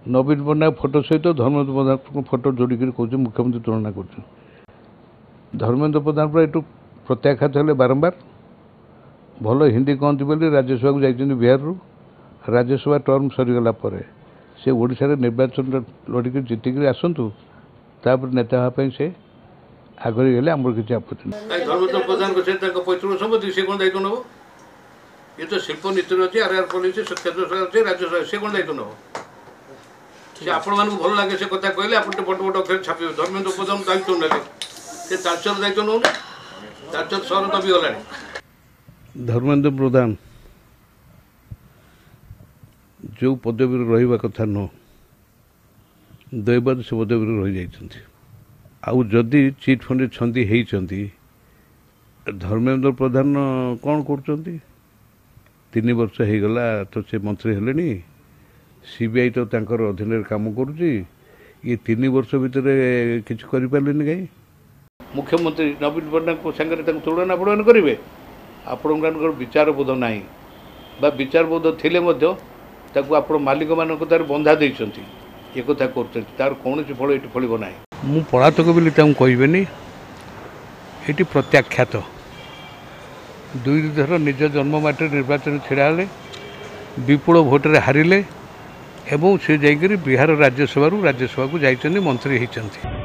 नवीन Patnaik photo सहित Dharmendra Pradhan photo जोड़िक कौन मुख्यमंत्री तुलना कर धर्मेन्द्र प्रधान पर यू प्रत्याख्यात हेले बारंबार भल हिंदी कहती बोली राज्यसभा को जाइए बिहार रु राज्यसभा टर्म सरीगला से ओडिशा रे निर्वाचन लड़िक जीतिक आसतु तापर नेता हाँपाई से आगे गले आम किसी आपत्ति धर्मेन्द्र प्रधान पैतृक संपत्ति से कौन दायित्व नब ये तो शिल्प नीति अच्छी आरआर पॉलिसी क्षेत्र अच्छे राज्य से कौन दायित्व नब से आपण मानक भल लगे से कथा कहले आप बड़ बड़ अक्षर छापे धर्मेन्द्र प्रधान दायित्व ने से तालचर दायित्व नौ तालचर सहर दबी गला धर्मेन्द्र प्रधान जो पदवी रहा कथा न दैवाद से पदवी रही जाती आउ जदि चिट फंड छंदी होती धर्मेन्द्र प्रधान कौन कर 3 वर्ष हो गला तो से मंत्री हेले सीबीआई तो तांकर अधीन काम करुच्ची ये 3 वर्ष भितर किसी करें कहीं मुख्यमंत्री नवीन पट्टनायक सागर तुलना पड़न करेंगे आपण विचार बोध ना विचार बोध थे आप मालिक मान बंधा देती ये कथा कर कौन फल ये फल ना मु पलातक बोली कहबेनी ये प्रत्याख्यात 2 थर निज जन्ममाटी निर्वाचन छिड़ा विपुल भोटे हारिले एवं से जाकर बिहार राज्यसभा को जाइए मंत्री होती।